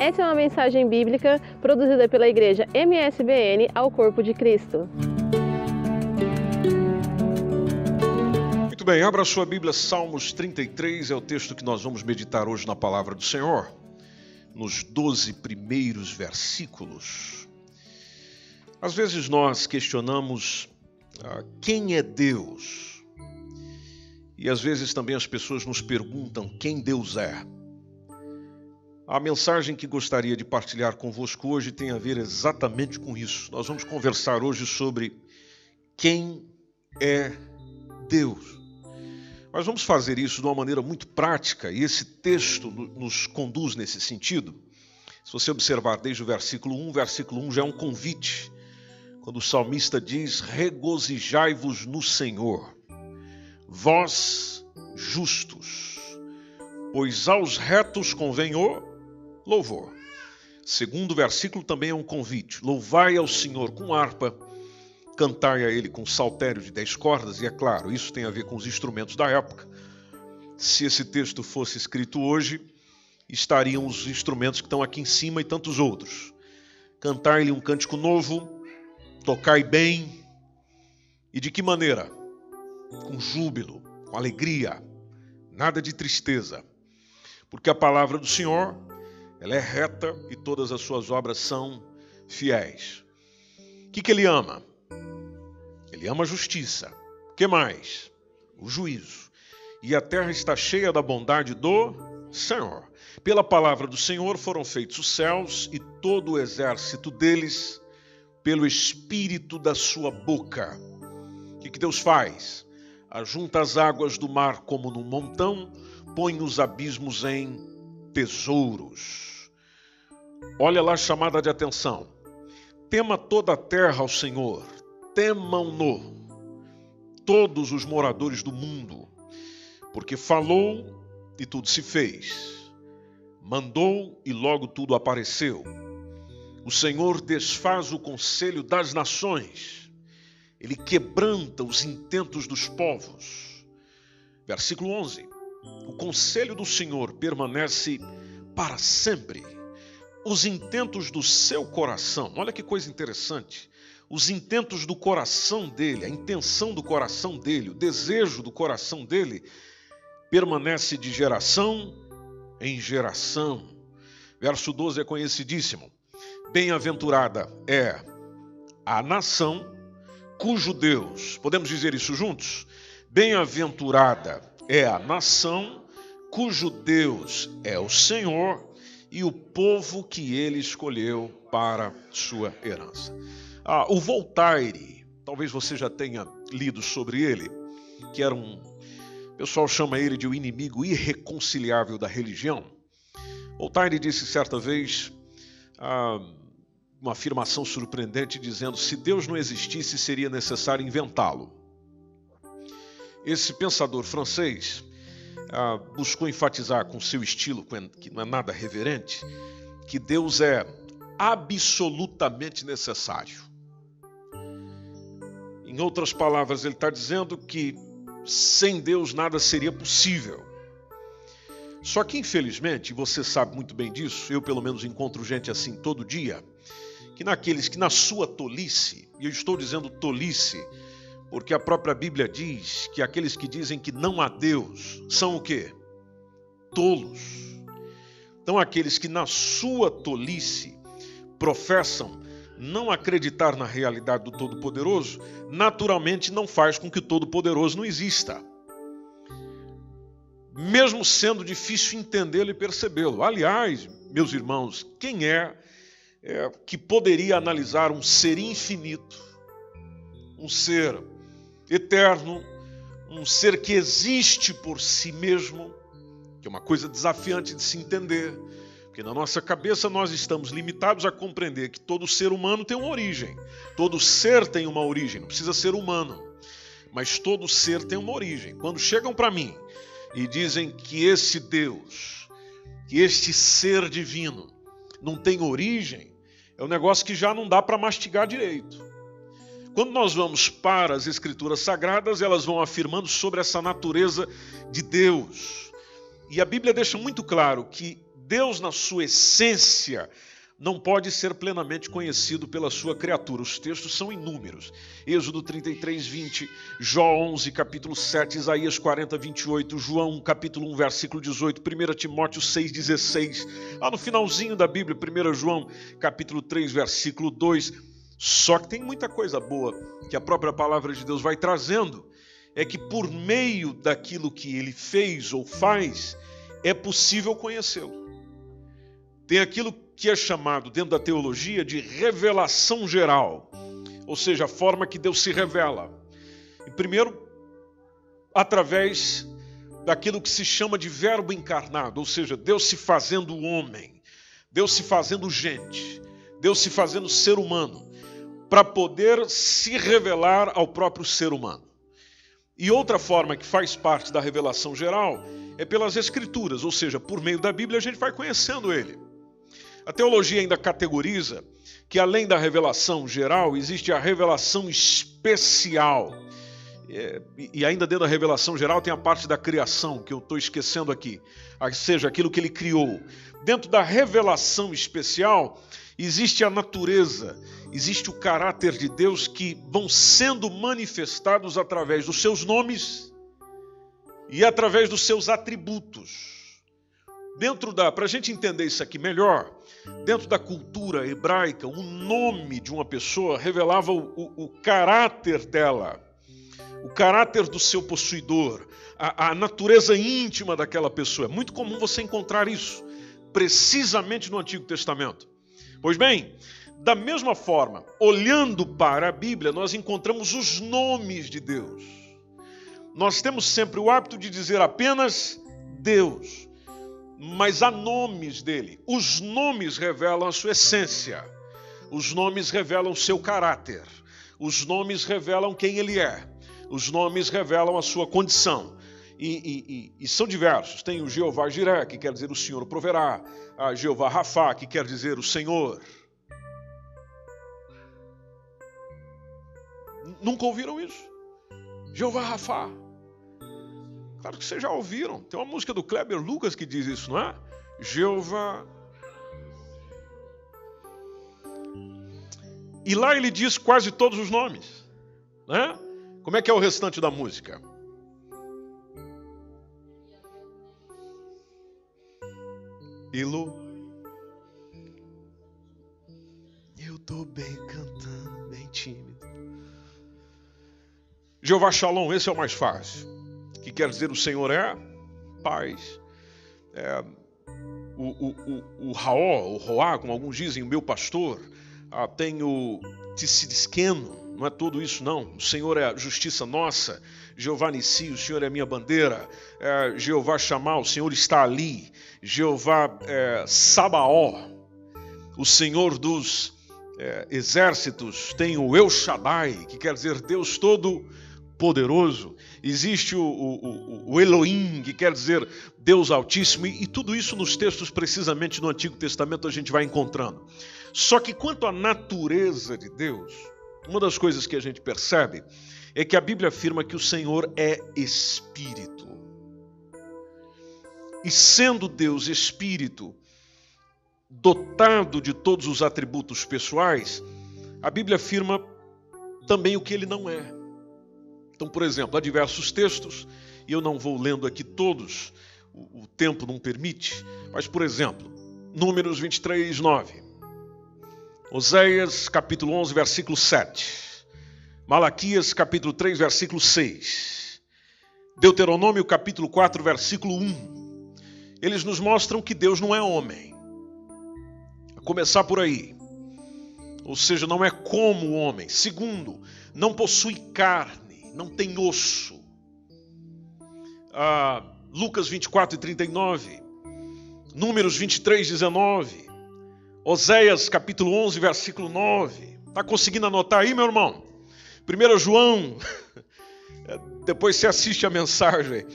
Essa é uma mensagem bíblica produzida pela Igreja MSBN ao Corpo de Cristo. Muito bem, abra sua Bíblia, Salmos 33, é o texto que nós vamos meditar hoje na Palavra do Senhor, nos 12 primeiros versículos. Às vezes nós questionamos quem é Deus, e às vezes também as pessoas nos perguntam quem Deus é. A mensagem que gostaria de partilhar convosco hoje tem a ver exatamente com isso. Nós vamos conversar hoje sobre quem é Deus. Mas vamos fazer isso de uma maneira muito prática, e esse texto nos conduz nesse sentido. Se você observar desde o versículo 1 já é um convite, quando o salmista diz: regozijai-vos no Senhor, vós justos, pois aos retos convém o louvor. Segundo versículo também é um convite: louvai ao Senhor com harpa, cantai a Ele com saltério de 10 cordas, e é claro, isso tem a ver com os instrumentos da época. Se esse texto fosse escrito hoje, estariam os instrumentos que estão aqui em cima e tantos outros. Cantai-lhe um cântico novo, tocai bem, e de que maneira? Com júbilo, com alegria, nada de tristeza, porque a palavra do Senhor, ela é reta e todas as suas obras são fiéis. O que Ele ama? Ele ama a justiça. O que mais? O juízo. E a terra está cheia da bondade do Senhor. Pela palavra do Senhor foram feitos os céus e todo o exército deles, pelo espírito da sua boca. O que Deus faz? Ajunta as águas do mar como num montão, põe os abismos em tesouros. Olha lá a chamada de atenção. Tema toda a terra ao Senhor, temam-no todos os moradores do mundo, porque falou e tudo se fez, mandou e logo tudo apareceu. O Senhor desfaz o conselho das nações, Ele quebranta os intentos dos povos. Versículo 11. O conselho do Senhor permanece para sempre. Os intentos do seu coração, olha que coisa interessante, os intentos do coração dele, a intenção do coração dele, o desejo do coração dele, permanece de geração em geração. Verso 12 é conhecidíssimo. Bem-aventurada é a nação cujo Deus, podemos dizer isso juntos? Bem-aventurada é a nação cujo Deus é o Senhor, e o povo que Ele escolheu para sua herança. O Voltaire, talvez você já tenha lido sobre ele, que era o pessoal chama ele de o inimigo irreconciliável da religião. Voltaire disse certa vez uma afirmação surpreendente, dizendo: se Deus não existisse, seria necessário inventá-lo. Esse pensador francês buscou enfatizar com seu estilo, que não é nada reverente, que Deus é absolutamente necessário. Em outras palavras, ele está dizendo que sem Deus nada seria possível. Só que, infelizmente, você sabe muito bem disso, eu pelo menos encontro gente assim todo dia, que naqueles que na sua tolice, e eu estou dizendo tolice, porque a própria Bíblia diz que aqueles que dizem que não há Deus são o quê? Tolos. Então aqueles que na sua tolice professam não acreditar na realidade do Todo-Poderoso, naturalmente não faz com que o Todo-Poderoso não exista. Mesmo sendo difícil entendê-lo e percebê-lo. Aliás, meus irmãos, quem é que poderia analisar um ser infinito, um ser eterno, um ser que existe por si mesmo, que é uma coisa desafiante de se entender, porque na nossa cabeça nós estamos limitados a compreender que todo ser humano tem uma origem, todo ser tem uma origem, não precisa ser humano, mas todo ser tem uma origem. Quando chegam para mim e dizem que esse Deus, que este ser divino não tem origem, é um negócio que já não dá para mastigar direito. Quando nós vamos para as Escrituras Sagradas, elas vão afirmando sobre essa natureza de Deus. E a Bíblia deixa muito claro que Deus, na sua essência, não pode ser plenamente conhecido pela sua criatura. Os textos são inúmeros. Êxodo 33, 20, Jó 11, capítulo 7, Isaías 40, 28, João, capítulo 1, versículo 18, 1 Timóteo 6, 16. Lá no finalzinho da Bíblia, 1 João, capítulo 3, versículo 2. Só que tem muita coisa boa que a própria palavra de Deus vai trazendo. É que por meio daquilo que ele fez ou faz, é possível conhecê-lo. Tem aquilo que é chamado dentro da teologia de revelação geral, ou seja, a forma que Deus se revela. E primeiro, através daquilo que se chama de verbo encarnado, ou seja, Deus se fazendo homem, Deus se fazendo gente, Deus se fazendo ser humano, para poder se revelar ao próprio ser humano. E outra forma que faz parte da revelação geral é pelas Escrituras, ou seja, por meio da Bíblia a gente vai conhecendo ele. A teologia ainda categoriza que além da revelação geral, existe a revelação especial. E ainda dentro da revelação geral tem a parte da criação, que eu estou esquecendo aqui, ou seja, aquilo que ele criou. Dentro da revelação especial, existe a natureza, existe o caráter de Deus que vão sendo manifestados através dos seus nomes e através dos seus atributos. Para a gente entender isso aqui melhor, dentro da cultura hebraica, o nome de uma pessoa revelava o caráter dela, o caráter do seu possuidor, a natureza íntima daquela pessoa. É muito comum você encontrar isso, precisamente no Antigo Testamento. Pois bem, da mesma forma, olhando para a Bíblia, nós encontramos os nomes de Deus. Nós temos sempre o hábito de dizer apenas Deus, mas há nomes dele. Os nomes revelam a sua essência, os nomes revelam o seu caráter, os nomes revelam quem ele é, os nomes revelam a sua condição. E são diversos. Tem o Jeová Jiré, que quer dizer o Senhor proverá, a Jeová Rafá, que quer dizer o Senhor. Nunca ouviram isso? Jeová Rafá. Claro que vocês já ouviram. Tem uma música do Kleber Lucas que diz isso, não é? Jeová. E lá ele diz quase todos os nomes, né? Como é que é o restante da música? Elo. Eu tô bem cantando, bem tímido. Jeová Shalom, esse é o mais fácil. Que quer dizer o Senhor é paz. O Raó, o Roá, como alguns dizem, o meu pastor. Tem o Tissidisqueno, não é tudo isso não. O Senhor é a justiça nossa. Jeová Nissi, o Senhor é a minha bandeira. Jeová Shammah, o Senhor está ali. Jeová Sabaó, o Senhor dos exércitos. Tem o El Shaddai, que quer dizer Deus Todo-Poderoso. Existe o Elohim, que quer dizer Deus Altíssimo. E tudo isso nos textos, precisamente no Antigo Testamento, a gente vai encontrando. Só que quanto à natureza de Deus, uma das coisas que a gente percebe é que a Bíblia afirma que o Senhor é Espírito. E sendo Deus Espírito, dotado de todos os atributos pessoais, a Bíblia afirma também o que ele não é. Então, por exemplo, há diversos textos, e eu não vou lendo aqui todos, o tempo não permite, mas, por exemplo, Números 23, 9, Oséias, capítulo 11, versículo 7, Malaquias, capítulo 3, versículo 6, Deuteronômio, capítulo 4, versículo 1. Eles nos mostram que Deus não é homem. A começar por aí. Ou seja, não é como o homem. Segundo, não possui carne, não tem osso. Lucas 24 e 39. Números 23, 19. Oséias, capítulo 11, versículo 9. Está conseguindo anotar aí, meu irmão? 1 João, depois você assiste a mensagem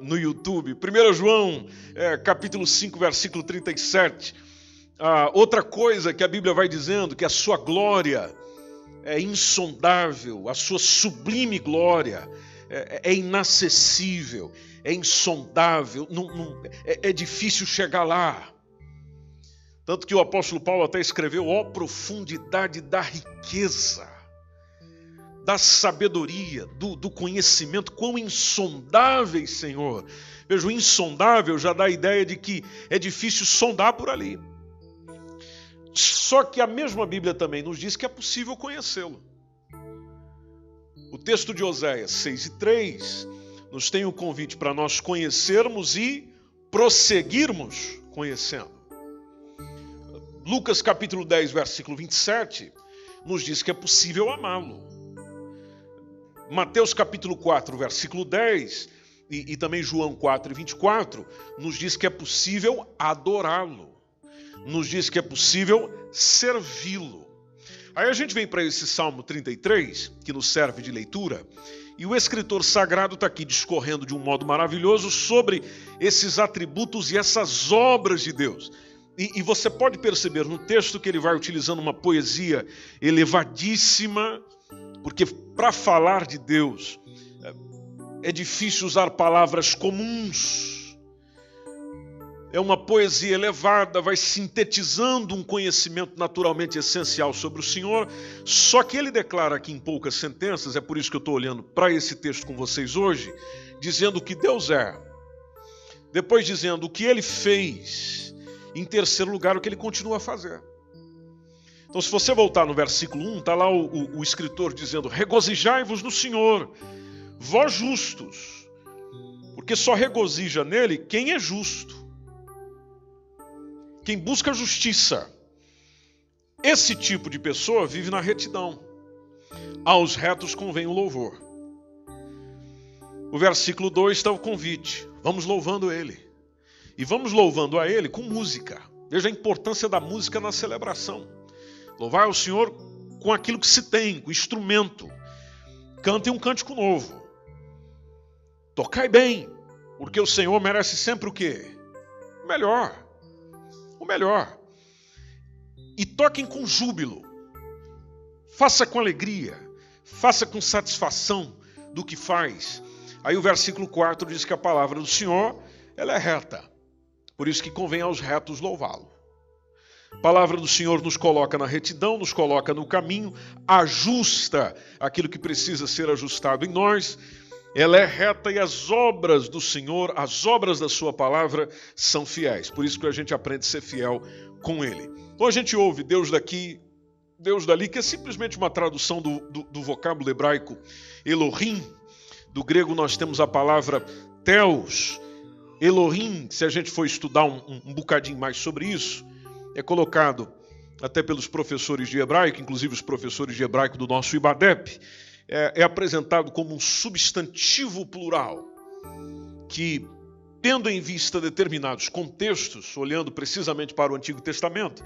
no YouTube. 1 João, capítulo 5, versículo 37. Outra coisa que a Bíblia vai dizendo, que a sua glória é insondável, a sua sublime glória é inacessível, é insondável, é difícil chegar lá. Tanto que o apóstolo Paulo até escreveu: ó profundidade da riqueza, da sabedoria, do conhecimento, quão insondáveis, Senhor. Veja, o insondável já dá a ideia de que é difícil sondar por ali. Só que a mesma Bíblia também nos diz que é possível conhecê-lo. O texto de Oséias 6:3 nos tem o convite para nós conhecermos e prosseguirmos conhecendo. Lucas capítulo 10, versículo 27, nos diz que é possível amá-lo. Mateus capítulo 4, versículo 10, e também João 4:24, nos diz que é possível adorá-lo. Nos diz que é possível servi-lo. Aí a gente vem para esse Salmo 33, que nos serve de leitura, e o escritor sagrado está aqui discorrendo de um modo maravilhoso sobre esses atributos e essas obras de Deus. E você pode perceber no texto que ele vai utilizando uma poesia elevadíssima, porque para falar de Deus é difícil usar palavras comuns. É uma poesia elevada, vai sintetizando um conhecimento naturalmente essencial sobre o Senhor, só que ele declara aqui em poucas sentenças, é por isso que eu estou olhando para esse texto com vocês hoje, dizendo o que Deus é, depois dizendo o que ele fez, em terceiro lugar o que ele continua a fazer. Então, se você voltar no versículo 1, está lá o escritor dizendo: regozijai-vos no Senhor, vós justos, porque só regozija nele quem é justo. Quem busca justiça, esse tipo de pessoa vive na retidão. Aos retos convém o louvor. O versículo 2 está o convite. Vamos louvando ele. E vamos louvando a ele com música. Veja a importância da música na celebração. Louvar ao Senhor com aquilo que se tem, com instrumento. Cantem um cântico novo. Tocai bem, porque o Senhor merece sempre o quê? O melhor. O melhor. E toquem com júbilo. Faça com alegria. Faça com satisfação do que faz. Aí o versículo 4 diz que a palavra do Senhor, ela é reta. Por isso que convém aos retos louvá-lo. A palavra do Senhor nos coloca na retidão, nos coloca no caminho, ajusta aquilo que precisa ser ajustado em nós. Ela é reta e as obras do Senhor, as obras da sua palavra são fiéis. Por isso que a gente aprende a ser fiel com ele. Então a gente ouve Deus daqui, Deus dali, que é simplesmente uma tradução do vocábulo hebraico Elohim. Do grego nós temos a palavra Theos. Elohim, se a gente for estudar um bocadinho mais sobre isso, é colocado até pelos professores de hebraico, inclusive os professores de hebraico do nosso IBADEP, é apresentado como um substantivo plural, que, tendo em vista determinados contextos, olhando precisamente para o Antigo Testamento,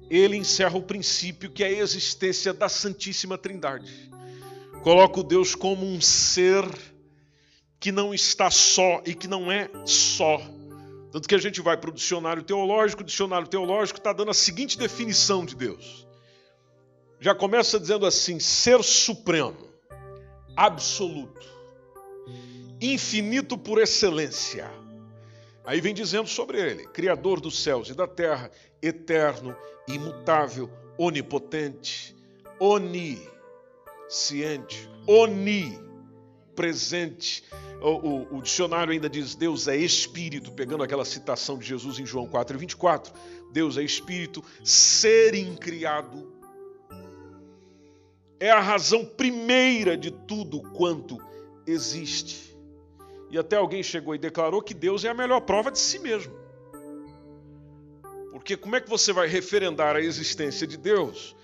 ele encerra o princípio que é a existência da Santíssima Trindade. Coloca o Deus como um ser que não está só e que não é só. Tanto que a gente vai para o dicionário teológico está dando a seguinte definição de Deus. Já começa dizendo assim: ser supremo, absoluto, infinito por excelência. Aí vem dizendo sobre ele: criador dos céus e da terra, eterno, imutável, onipotente, onisciente, onipresente. O dicionário ainda diz: Deus é espírito, pegando aquela citação de Jesus em João 4:24. Deus é espírito, ser incriado. É a razão primeira de tudo quanto existe. E até alguém chegou e declarou que Deus é a melhor prova de si mesmo. Porque como é que você vai referendar a existência de Deus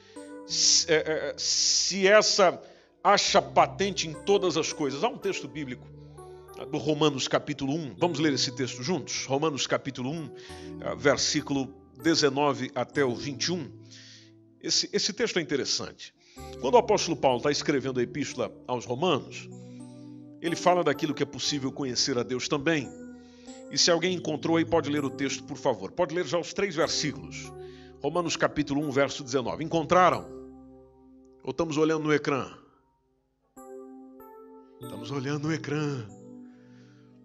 se essa acha patente em todas as coisas? Há um texto bíblico do Romanos capítulo 1. Vamos ler esse texto juntos? Romanos capítulo 1, versículo 19 até o 21. Esse texto é interessante. Quando o apóstolo Paulo está escrevendo a epístola aos Romanos, ele fala daquilo que é possível conhecer a Deus também. E se alguém encontrou aí, pode ler o texto, por favor. Pode ler já os 3 versículos. Romanos capítulo 1, verso 19. Encontraram? Ou estamos olhando no ecrã? Estamos olhando o ecrã.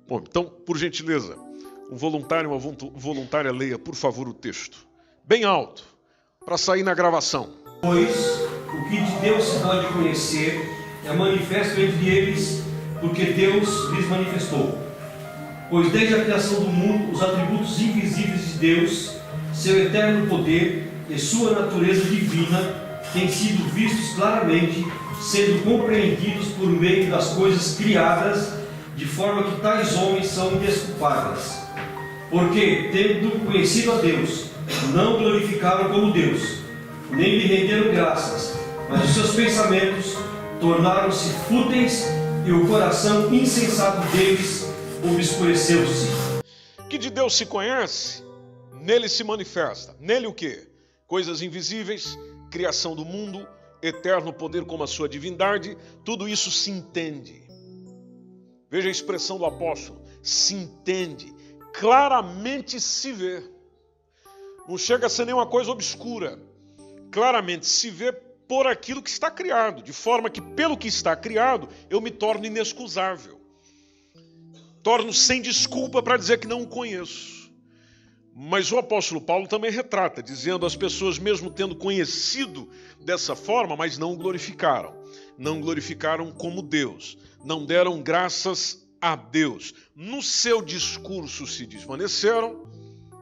Bom, então, por gentileza, um voluntário, uma voluntária, leia, por favor, o texto. Bem alto, para sair na gravação. Pois o que de Deus se pode conhecer é manifesto entre eles, porque Deus lhes manifestou. Pois desde a criação do mundo, os atributos invisíveis de Deus, seu eterno poder e sua natureza divina têm sido vistos claramente, sendo compreendidos por meio das coisas criadas, de forma que tais homens são indesculpáveis. Porque, tendo conhecido a Deus, não glorificaram como Deus, nem lhe renderam graças, mas os seus pensamentos tornaram-se fúteis e o coração insensato deles obscureceu-se. Que de Deus se conhece, nele se manifesta. Nele o quê? Coisas invisíveis, criação do mundo, eterno poder como a sua divindade, tudo isso se entende. Veja a expressão do apóstolo, se entende, claramente se vê. Não chega a ser nenhuma coisa obscura. Claramente se vê por aquilo que está criado, de forma que pelo que está criado, eu me torno inexcusável. Torno sem desculpa para dizer que não o conheço. Mas o apóstolo Paulo também retrata, dizendo as pessoas mesmo tendo conhecido dessa forma, mas não o glorificaram. Não glorificaram como Deus. Não deram graças a Deus. No seu discurso se desvaneceram,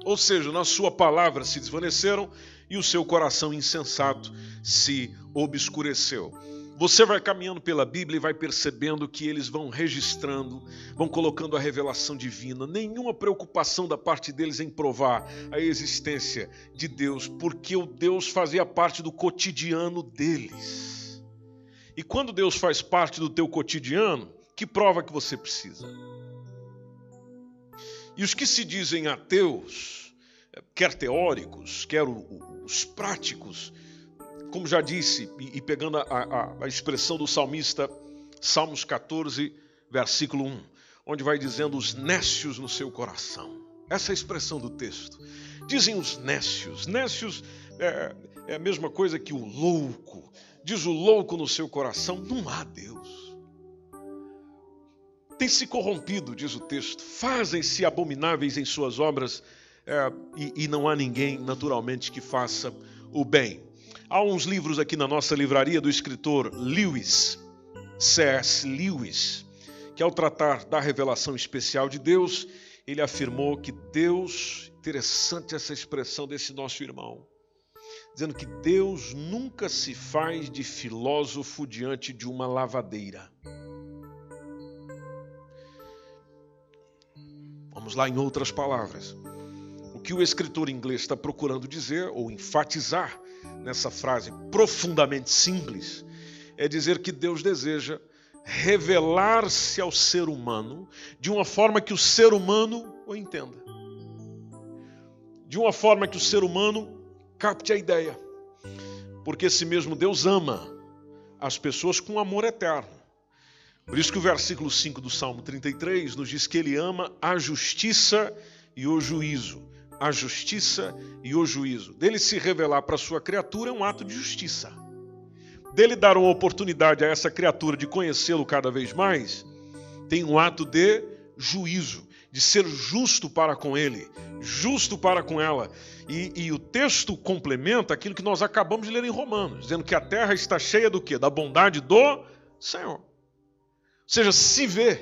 ou seja, na sua palavra se desvaneceram, e o seu coração insensato se obscureceu. Você vai caminhando pela Bíblia e vai percebendo que eles vão registrando, vão colocando a revelação divina. Nenhuma preocupação da parte deles em provar a existência de Deus, porque o Deus fazia parte do cotidiano deles. E quando Deus faz parte do teu cotidiano, que prova que você precisa? E os que se dizem ateus, quer teóricos, quer os práticos, como já disse, e pegando a expressão do salmista, Salmos 14, versículo 1, onde vai dizendo os nécios no seu coração. Essa é a expressão do texto. Dizem os nécios. Nécios é a mesma coisa que o louco. Diz o louco no seu coração, não há Deus. Tem se corrompido, diz o texto. Fazem-se abomináveis em suas obras e não há ninguém, naturalmente, que faça o bem. Há uns livros aqui na nossa livraria do escritor Lewis, C.S. Lewis, que ao tratar da revelação especial de Deus, ele afirmou que Deus, interessante essa expressão desse nosso irmão, dizendo que Deus nunca se faz de filósofo diante de uma lavadeira. Vamos lá em outras palavras. O que o escritor inglês está procurando dizer, ou enfatizar, nessa frase profundamente simples, é dizer que Deus deseja revelar-se ao ser humano de uma forma que o ser humano o entenda. De uma forma que o ser humano capte a ideia. Porque esse mesmo Deus ama as pessoas com amor eterno. Por isso que o versículo 5 do Salmo 33 nos diz que ele ama a justiça e o juízo. A justiça e o juízo. Dele se revelar para a sua criatura é um ato de justiça. Dele dar uma oportunidade a essa criatura de conhecê-lo cada vez mais, tem um ato de juízo, de ser justo para com ele, justo para com ela. E o texto complementa aquilo que nós acabamos de ler em Romanos, dizendo que a terra está cheia do quê? Da bondade do Senhor. Ou seja, se vê,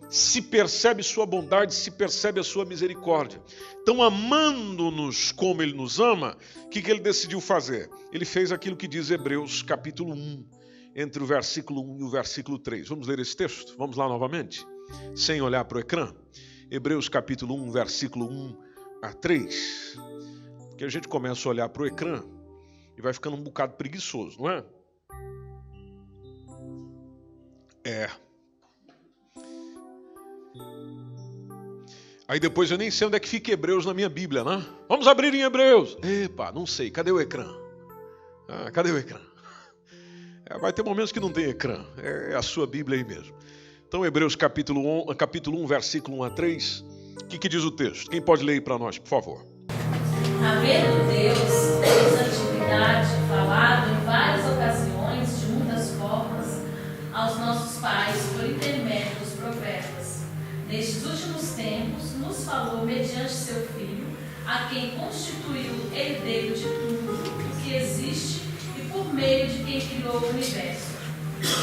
se percebe sua bondade, se percebe a sua misericórdia. Então, amando-nos como ele nos ama, o que ele decidiu fazer? Ele fez aquilo que diz Hebreus capítulo 1, entre o versículo 1 e o versículo 3. Vamos ler esse texto? Vamos lá novamente? Sem olhar para o ecrã. Hebreus capítulo 1, versículo 1 a 3. Porque a gente começa a olhar para o ecrã e vai ficando um bocado preguiçoso, não é? Aí depois eu nem sei onde é que fica Hebreus na minha Bíblia, né? Vamos abrir em Hebreus. Epa, não sei. Cadê o ecrã? Cadê o ecrã? Vai ter momentos que não tem ecrã. É a sua Bíblia aí mesmo. Então, Hebreus capítulo 1, versículo 1 a 3. O que diz o texto? Quem pode ler aí para nós, por favor? Havendo Deus, desde a antiguidade, falado em várias ocasiões, de muitas formas, aos nossos pais, nos falou mediante seu Filho, a quem constituiu herdeiro de tudo o que existe e por meio de quem criou o universo.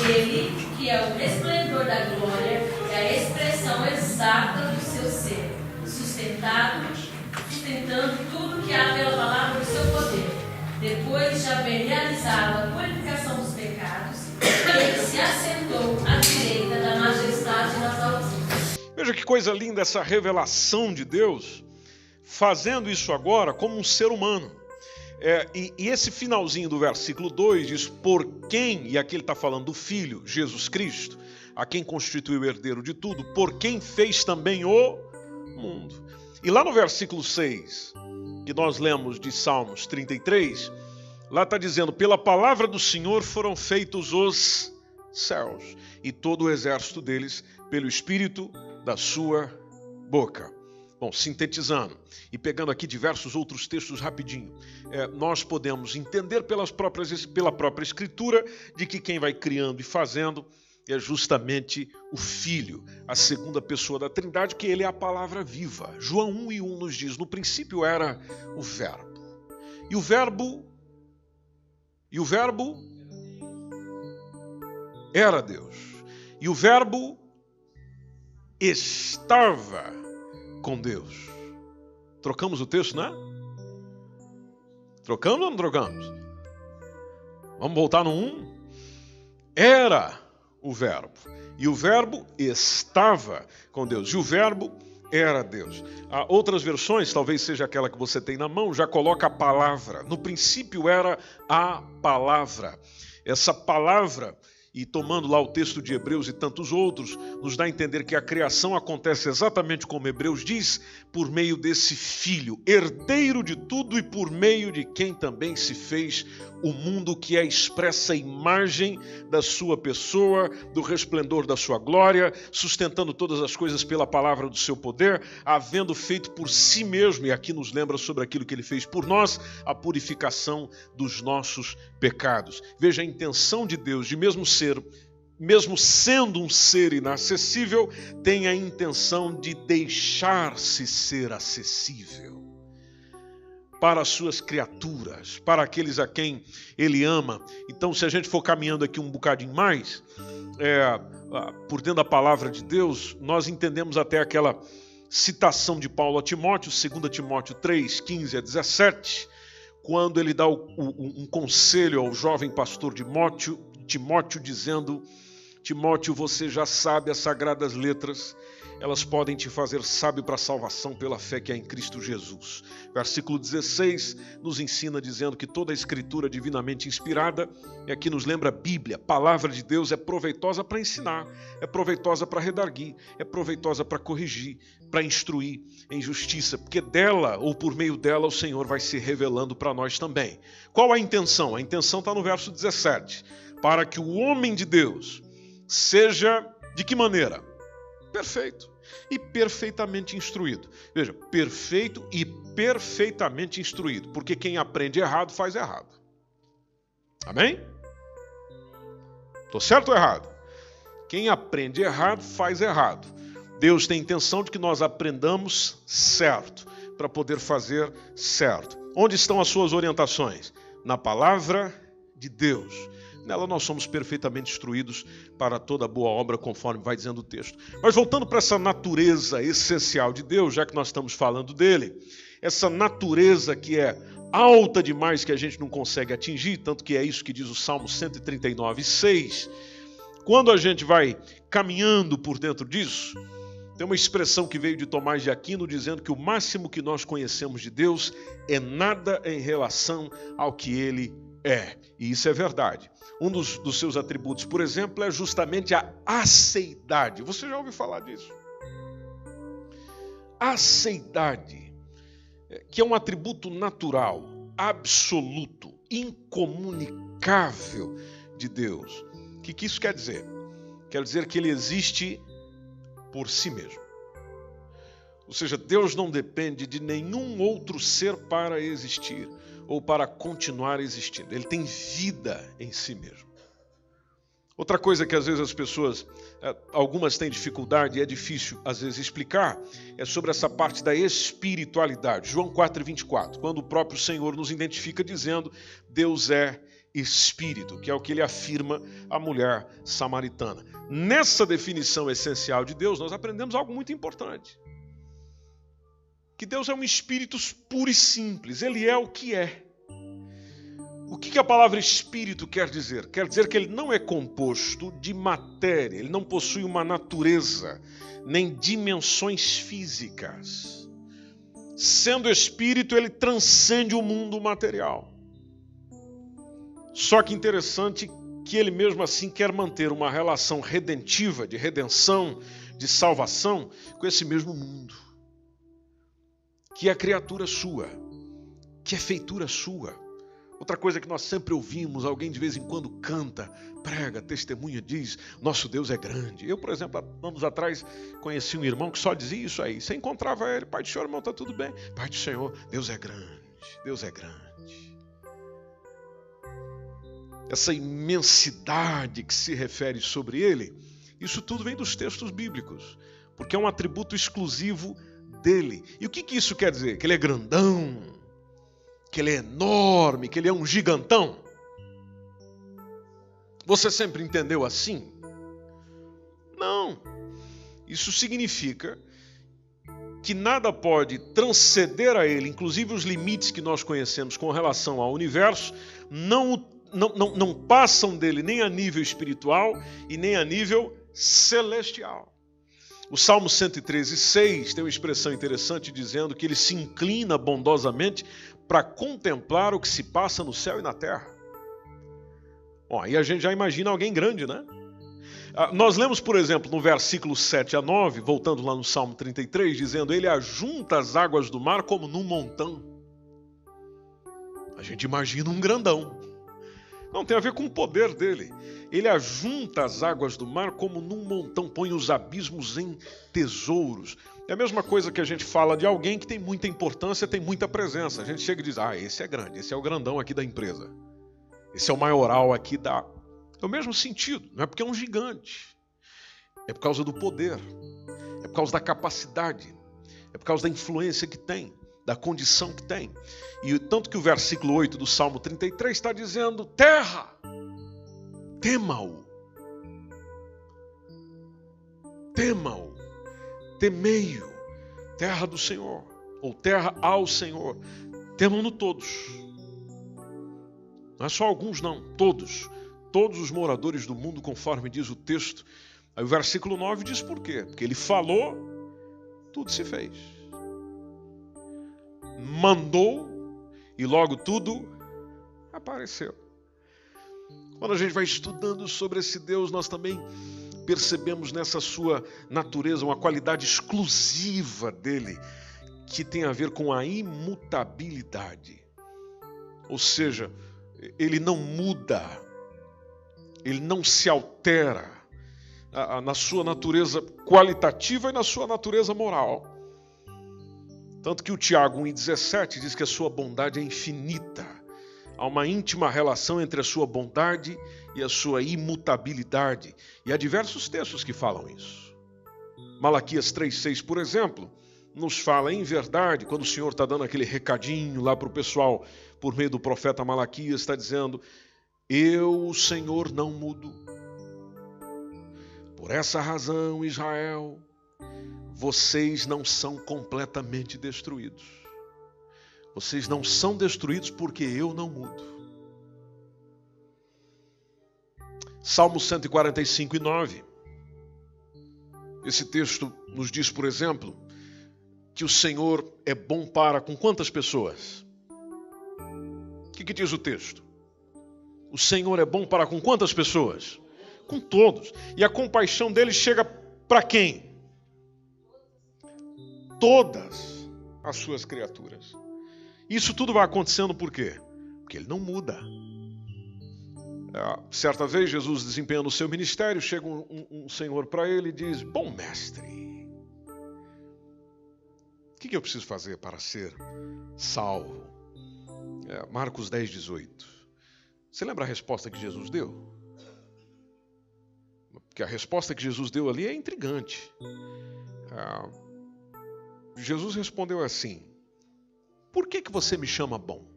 Ele, que é o resplendor da glória, é a expressão exata do seu ser, sustentando tudo que há pela palavra do seu poder. Depois de haver realizado a purificação dos pecados, ele se assentou à direita da majestade nas alturas. Veja que coisa linda essa revelação de Deus, fazendo isso agora como um ser humano. E esse finalzinho do versículo 2 diz, por quem, e aqui ele está falando do Filho, Jesus Cristo, a quem constituiu o herdeiro de tudo, por quem fez também o mundo. E lá no versículo 6, que nós lemos de Salmos 33, lá está dizendo, pela palavra do Senhor foram feitos os céus, e todo o exército deles pelo Espírito da sua boca. Bom, sintetizando e pegando aqui diversos outros textos rapidinho, nós podemos entender pela própria Escritura de que quem vai criando e fazendo é justamente o Filho, a segunda pessoa da Trindade, que ele é a palavra viva. João 1:1 nos diz, no princípio era o Verbo. E o Verbo era Deus. E o Verbo estava com Deus. Trocamos o texto, né? Trocamos ou não trocamos? Vamos voltar no 1? Era o Verbo. E o Verbo estava com Deus. E o Verbo era Deus. Há outras versões, talvez seja aquela que você tem na mão, já coloca a palavra. No princípio era a palavra. Essa palavra, e tomando lá o texto de Hebreus e tantos outros, nos dá a entender que a criação acontece exatamente como Hebreus diz, por meio desse Filho, herdeiro de tudo e por meio de quem também se fez o mundo, que é a expressa imagem da sua pessoa, do resplendor da sua glória, sustentando todas as coisas pela palavra do seu poder, havendo feito por si mesmo, e aqui nos lembra sobre aquilo que ele fez por nós, a purificação dos nossos pecados. Veja a intenção de Deus de mesmo sendo um ser inacessível, tem a intenção de deixar-se ser acessível para as suas criaturas, para aqueles a quem ele ama. Então, se a gente for caminhando aqui um bocadinho mais, por dentro da palavra de Deus, nós entendemos até aquela citação de Paulo a Timóteo, 2 Timóteo 3, 15 a 17, quando ele dá um conselho ao jovem pastor Timóteo, dizendo, Timóteo, você já sabe as sagradas letras, elas podem te fazer sábio para a salvação pela fé que há em Cristo Jesus. Versículo 16 nos ensina dizendo que toda a escritura divinamente inspirada, e aqui nos lembra a Bíblia, a palavra de Deus é proveitosa para ensinar, é proveitosa para redarguir, é proveitosa para corrigir, para instruir em justiça, porque dela ou por meio dela o Senhor vai se revelando para nós também. Qual a intenção? A intenção está no verso 17, para que o homem de Deus seja, de que maneira? Perfeito e perfeitamente instruído. Veja, perfeito e perfeitamente instruído, porque quem aprende errado faz errado. Amém? Estou certo ou errado? Quem aprende errado faz errado. Deus tem a intenção de que nós aprendamos certo, para poder fazer certo. Onde estão as suas orientações? Na palavra de Deus. Nela nós somos perfeitamente instruídos para toda boa obra, conforme vai dizendo o texto. Mas voltando para essa natureza essencial de Deus, já que nós estamos falando dele, essa natureza que é alta demais, que a gente não consegue atingir, tanto que é isso que diz o Salmo 139, 6. Quando a gente vai caminhando por dentro disso, tem uma expressão que veio de Tomás de Aquino dizendo que o máximo que nós conhecemos de Deus é nada em relação ao que ele é. E isso é verdade. Um dos seus atributos, por exemplo, é justamente a aceidade. Você já ouviu falar disso? Aceidade, que é um atributo natural, absoluto, incomunicável de Deus. O que isso quer dizer? Quer dizer que ele existe por si mesmo. Ou seja, Deus não depende de nenhum outro ser para existir ou para continuar existindo. Ele tem vida em si mesmo. Outra coisa que às vezes as pessoas, algumas têm dificuldade e é difícil às vezes explicar, é sobre essa parte da espiritualidade. João 4,24, quando o próprio Senhor nos identifica dizendo, Deus é Espírito, que é o que ele afirma à mulher samaritana. Nessa definição essencial de Deus, nós aprendemos algo muito importante. Que Deus é um Espírito puro e simples, ele é o que é. O que a palavra Espírito quer dizer? Quer dizer que ele não é composto de matéria, ele não possui uma natureza, nem dimensões físicas. Sendo Espírito, ele transcende o mundo material. Só que interessante que ele mesmo assim quer manter uma relação redentiva, de redenção, de salvação, com esse mesmo mundo. Que é criatura sua, que é feitura sua. Outra coisa que nós sempre ouvimos, alguém de vez em quando canta, prega, testemunha, diz, nosso Deus é grande. Eu, por exemplo, há anos atrás, conheci um irmão que só dizia isso aí. Você encontrava ele, Pai do Senhor, irmão, está tudo bem? Pai do Senhor, Deus é grande, Deus é grande. Essa imensidade que se refere sobre ele, isso tudo vem dos textos bíblicos, porque é um atributo exclusivo dele. E o que isso quer dizer? Que ele é grandão, que ele é enorme, que ele é um gigantão? Você sempre entendeu assim? Não. Isso significa que nada pode transcender a ele, inclusive os limites que nós conhecemos com relação ao universo, não passam dele nem a nível espiritual e nem a nível celestial. O Salmo 113,6 tem uma expressão interessante dizendo que ele se inclina bondosamente para contemplar o que se passa no céu e na terra. Bom, aí a gente já imagina alguém grande, né? Nós lemos, por exemplo, no versículo 7 a 9, voltando lá no Salmo 33, dizendo, ele ajunta as águas do mar como num montão. A gente imagina um grandão. Não, tem a ver com o poder dele. Ele ajunta as águas do mar como num montão, põe os abismos em tesouros. É a mesma coisa que a gente fala de alguém que tem muita importância, tem muita presença. A gente chega e diz, esse é grande, esse é o grandão aqui da empresa. Esse é o maioral aqui da... É o mesmo sentido, não é porque é um gigante. É por causa do poder, é por causa da capacidade, é por causa da influência que tem, da condição que tem. E tanto que o versículo 8 do Salmo 33 está dizendo, terra, tema-o. Tema-o, temei-o, terra do Senhor, ou terra ao Senhor. Temam-no todos. Não é só alguns não, todos. Todos os moradores do mundo, conforme diz o texto. Aí o versículo 9 diz por quê? Porque ele falou, tudo se fez. Mandou e logo tudo apareceu. Quando a gente vai estudando sobre esse Deus, nós também percebemos nessa sua natureza uma qualidade exclusiva dele, que tem a ver com a imutabilidade. Ou seja, ele não muda, ele não se altera na sua natureza qualitativa e na sua natureza moral. Tanto que o Tiago 1,17 diz que a sua bondade é infinita. Há uma íntima relação entre a sua bondade e a sua imutabilidade. E há diversos textos que falam isso. Malaquias 3,6, por exemplo, nos fala em verdade, quando o Senhor está dando aquele recadinho lá para o pessoal, por meio do profeta Malaquias, está dizendo, eu, o Senhor, não mudo. Por essa razão, Israel, vocês não são completamente destruídos. Vocês não são destruídos porque eu não mudo. Salmo 145:9. Esse texto nos diz, por exemplo, que o Senhor é bom para com quantas pessoas? O que diz o texto? O Senhor é bom para com quantas pessoas? Com todos. E a compaixão dele chega para quem? Todas as suas criaturas. Isso tudo vai acontecendo por quê? Porque ele não muda. Certa vez, Jesus desempenhando o seu ministério, chega um senhor para ele e diz, bom mestre, o que eu preciso fazer para ser salvo? Marcos 10:18. Você lembra a resposta que Jesus deu? que a resposta que Jesus deu ali é intrigante. Jesus respondeu assim: por que você me chama bom?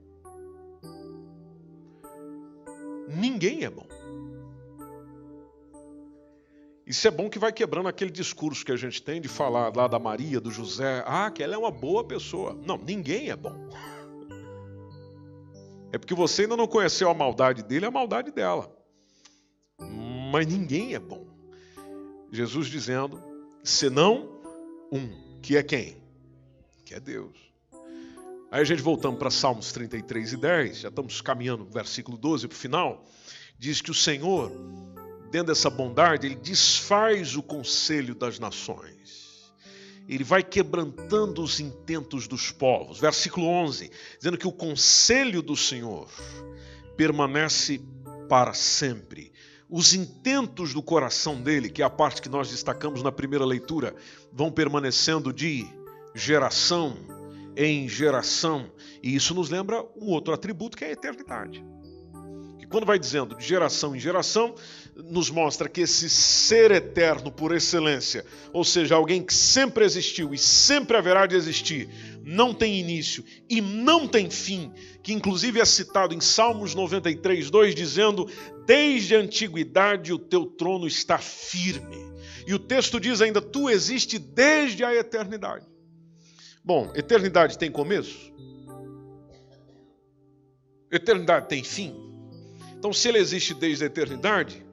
Ninguém é bom. Isso é bom que vai quebrando aquele discurso que a gente tem de falar lá da Maria, do José, que ela é uma boa pessoa. Não, ninguém é bom. É porque você ainda não conheceu a maldade dele e a maldade dela. Mas ninguém é bom. Jesus dizendo, senão um, que é quem? Que é Deus. Aí a gente voltamos para Salmos 33 e 10, já estamos caminhando, versículo 12 para o final, diz que o Senhor, dentro dessa bondade, Ele desfaz o conselho das nações. Ele vai quebrantando os intentos dos povos. Versículo 11, dizendo que o conselho do Senhor permanece para sempre. Os intentos do coração dele, que é a parte que nós destacamos na primeira leitura, vão permanecendo de geração em geração. E isso nos lembra um outro atributo, que é a eternidade. Que quando vai dizendo de geração em geração, nos mostra que esse ser eterno por excelência, ou seja, alguém que sempre existiu e sempre haverá de existir, não tem início e não tem fim, que inclusive é citado em Salmos 93, 2, dizendo, desde a antiguidade o teu trono está firme. E o texto diz ainda, tu existes desde a eternidade. Bom, eternidade tem começo? Eternidade tem fim? Então, se ele existe desde a eternidade,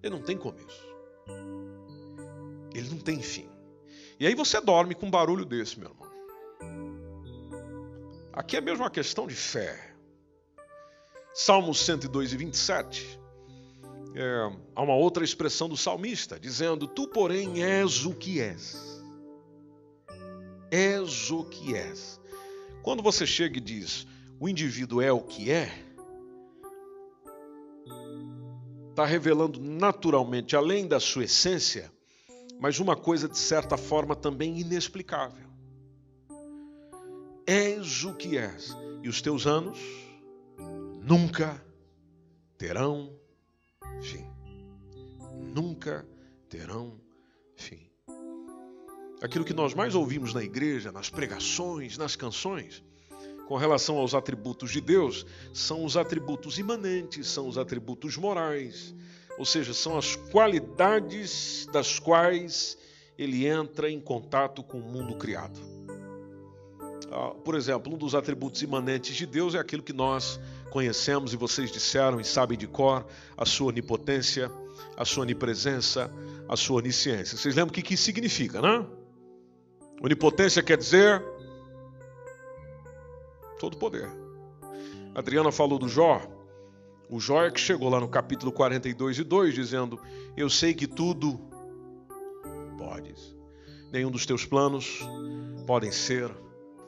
ele não tem começo. Ele não tem fim. E aí você dorme com um barulho desse, meu irmão. Aqui é mesmo uma questão de fé. Salmos 102 e 27. Há uma outra expressão do salmista, dizendo, tu, porém, és o que és. És o que és. Quando você chega e diz, o indivíduo é o que é, está revelando naturalmente, além da sua essência, mas uma coisa de certa forma também inexplicável. És o que és, e os teus anos nunca terão fim. Nunca terão fim. Aquilo que nós mais ouvimos na igreja, nas pregações, nas canções, com relação aos atributos de Deus, são os atributos imanentes, são os atributos morais, ou seja, são as qualidades das quais ele entra em contato com o mundo criado. Por exemplo, um dos atributos imanentes de Deus é aquilo que nós conhecemos e vocês disseram e sabem de cor, a sua onipotência, a sua onipresença, a sua onisciência. Vocês lembram o que isso significa, né? Onipotência quer dizer todo poder. A Adriana falou do Jó. O Jó é que chegou lá no capítulo 42 e 2, dizendo, eu sei que tudo podes. Nenhum dos teus planos podem ser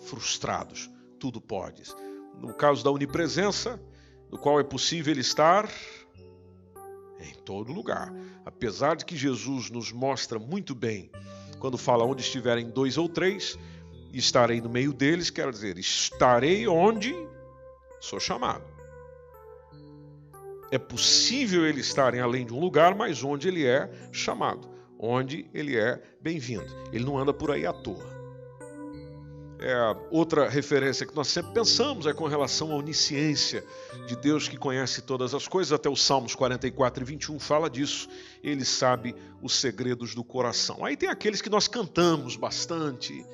frustrados. Tudo podes. No caso da onipresença, no qual é possível ele estar em todo lugar. Apesar de que Jesus nos mostra muito bem, quando fala onde estiverem 2 ou 3, estarei no meio deles, quer dizer, estarei onde sou chamado. É possível ele estar em além de um lugar, mas onde ele é chamado, onde ele é bem-vindo. Ele não anda por aí à toa. Outra referência que nós sempre pensamos é com relação à onisciência de Deus que conhece todas as coisas. Até os Salmos 44 e 21 fala disso. Ele sabe os segredos do coração. Aí tem aqueles que nós cantamos bastante,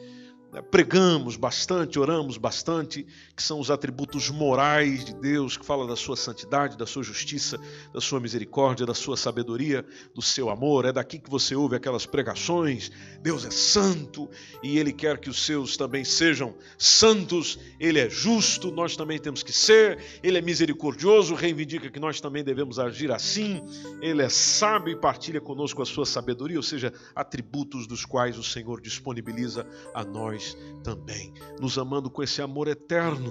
pregamos bastante, oramos bastante, que são os atributos morais de Deus, que fala da sua santidade, da sua justiça, da sua misericórdia, da sua sabedoria, do seu amor. É daqui que você ouve aquelas pregações, Deus é santo e Ele quer que os seus também sejam santos, Ele é justo, nós também temos que ser, Ele é misericordioso, reivindica que nós também devemos agir assim, Ele é sábio e partilha conosco a sua sabedoria, ou seja, atributos dos quais o Senhor disponibiliza a nós também, nos amando com esse amor eterno.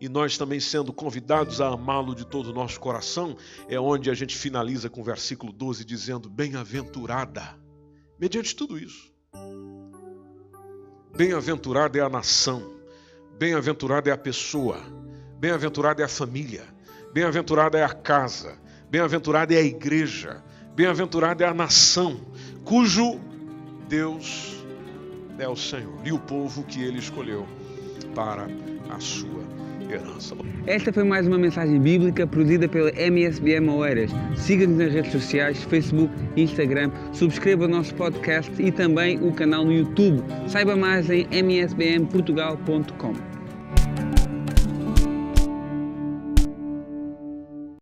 E nós também sendo convidados a amá-lo de todo o nosso coração, é onde a gente finaliza com o versículo 12, dizendo, bem-aventurada, mediante tudo isso. Bem-aventurada é a nação, bem-aventurada é a pessoa, bem-aventurada é a família, bem-aventurada é a casa, bem-aventurada é a igreja, Bem-aventurada é a nação cujo Deus é o Senhor e o povo que Ele escolheu para a sua herança. Esta foi mais uma mensagem bíblica produzida pela MSBM Oeiras. Siga-nos nas redes sociais, Facebook, Instagram, subscreva o nosso podcast e também o canal no YouTube. Saiba mais em msbmportugal.com.